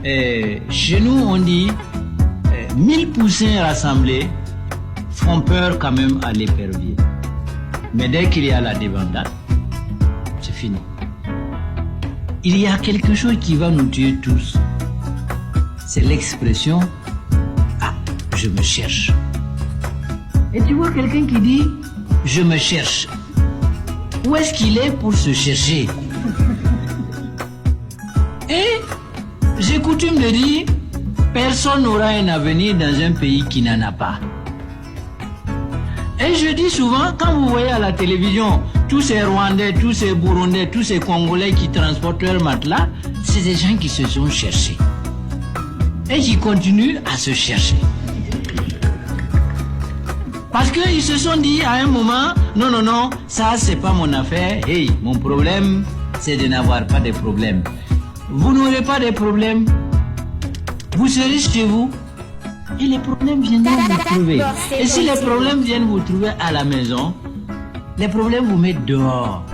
Chez nous, on dit 1000 poussins rassemblés font peur quand même à l'épervier. Mais dès qu'il y a la débandade, c'est fini. Il y a quelque chose qui va nous tuer tous. C'est l'expression « Ah, je me cherche ». Et tu vois quelqu'un qui dit « Je me cherche ». Où est-ce qu'il est pour se chercher? Et j'ai coutume de dire « Personne n'aura un avenir dans un pays qui n'en a pas ». Et je dis souvent, quand vous voyez à la télévision tous ces Rwandais, tous ces Burundais, tous ces Congolais qui transportent leur matelas, c'est des gens qui se sont cherchés. Et qui continuent à se chercher. Parce qu'ils se sont dit à un moment, non, ça c'est pas mon affaire. Hey, mon problème, c'est de n'avoir pas de problème. Vous n'aurez pas de problème. Vous serez chez vous. Et les problèmes viendront vous trouver. Et si les problèmes viennent vous trouver à la maison, les problèmes vous mettent dehors.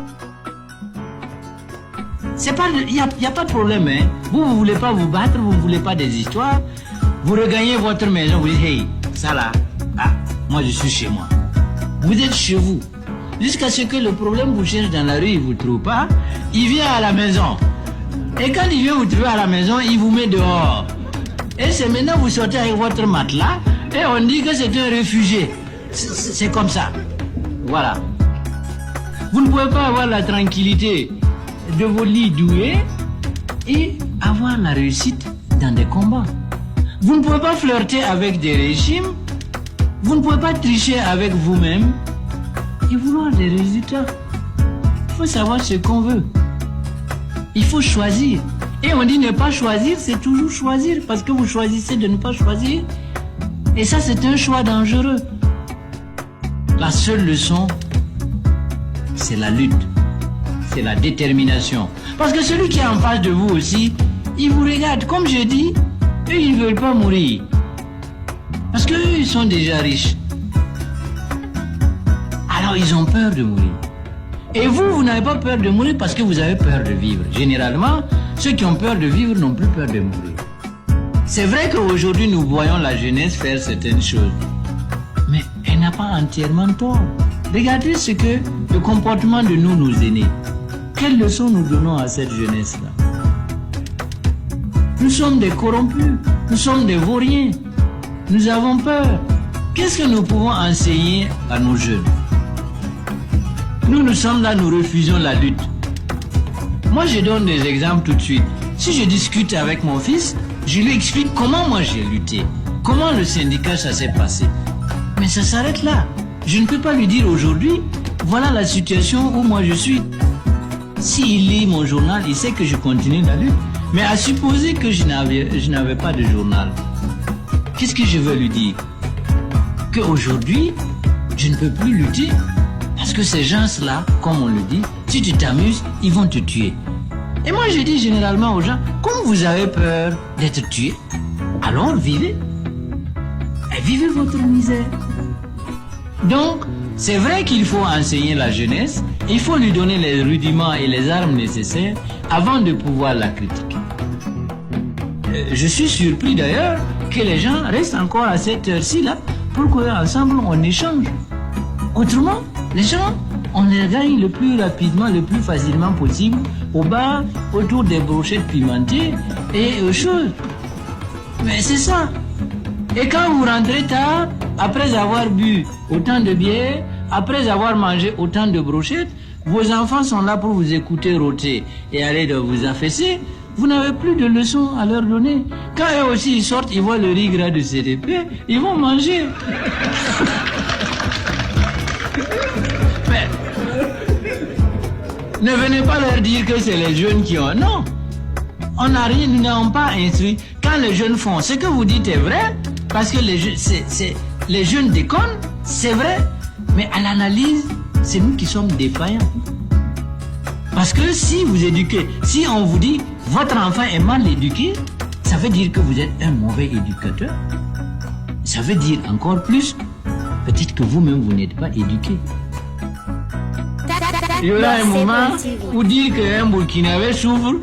Il n'y a pas de problème. Hein. Vous ne voulez pas vous battre, vous ne voulez pas des histoires. Vous regagnez votre maison, vous dites, hey, ça là, moi je suis chez moi. Vous êtes chez vous. Jusqu'à ce que le problème vous cherche dans la rue, il ne vous trouve pas, il vient à la maison. Et quand il vient vous trouver à la maison, il vous met dehors. Et c'est maintenant vous sortez avec votre matelas et on dit que c'est un réfugié. C'est comme ça. Voilà. Vous ne pouvez pas avoir la tranquillité de vos lits doués et avoir la réussite dans des combats. Vous ne pouvez pas flirter avec des régimes. Vous ne pouvez pas tricher avec vous-même et vouloir des résultats. Il faut savoir ce qu'on veut. Il faut choisir. Et on dit ne pas choisir, c'est toujours choisir. Parce que vous choisissez de ne pas choisir. Et ça, c'est un choix dangereux. La seule leçon, c'est la lutte. C'est la détermination. Parce que celui qui est en face de vous aussi, il vous regarde. Comme je dis, eux, ils ne veulent pas mourir. Parce qu'eux, ils sont déjà riches. Alors, ils ont peur de mourir. Et vous n'avez pas peur de mourir parce que vous avez peur de vivre. Généralement, ceux qui ont peur de vivre n'ont plus peur de mourir. C'est vrai qu'aujourd'hui, nous voyons la jeunesse faire certaines choses. Mais elle n'a pas entièrement tort. Regardez ce que le comportement de nos aînés. Quelle leçon nous donnons à cette jeunesse-là? Nous sommes des corrompus. Nous sommes des vauriens. Nous avons peur. Qu'est-ce que nous pouvons enseigner à nos jeunes? Nous sommes là, nous refusons la lutte. Moi, je donne des exemples tout de suite. Si je discute avec mon fils, je lui explique comment moi j'ai lutté, comment le syndicat ça s'est passé. Mais ça s'arrête là. Je ne peux pas lui dire aujourd'hui, voilà la situation où moi je suis. S'il lit mon journal, il sait que je continue la lutte. Mais à supposer que je n'avais pas de journal, qu'est-ce que je veux lui dire? Qu'aujourd'hui, je ne peux plus lutter. Parce que ces gens-là, comme on le dit, si tu t'amuses, ils vont te tuer. Et moi, je dis généralement aux gens, comme vous avez peur d'être tué, alors vivez. Et vivez votre misère. Donc, c'est vrai qu'il faut enseigner la jeunesse, il faut lui donner les rudiments et les armes nécessaires avant de pouvoir la critiquer. Je suis surpris d'ailleurs que les gens restent encore à cette heure-ci là pour qu'ensemble on échange. Autrement, les gens, on les gagne le plus rapidement, le plus facilement possible au bar, autour des brochettes pimentées et aux choses. Mais c'est ça. Et quand vous rentrez tard, après avoir bu autant de bière, après avoir mangé autant de brochettes, vos enfants sont là pour vous écouter rôter et aller de vous affaisser. Vous n'avez plus de leçons à leur donner. Quand eux aussi ils sortent, ils voient le riz gras de CDP, ils vont manger. Mais ne venez pas leur dire que c'est les jeunes qui ont... Non, on n'a rien, nous n'avons pas instruit. Quand les jeunes font, ce que vous dites est vrai, parce que les jeunes déconnent, c'est vrai, mais à l'analyse, c'est nous qui sommes défaillants. Parce que si vous éduquez, si on vous dit votre enfant est mal éduqué, ça veut dire que vous êtes un mauvais éducateur. Ça veut dire encore plus, peut-être que vous-même vous n'êtes pas éduqué. Il y aura un moment où dire qu'un Burkinabé s'ouvre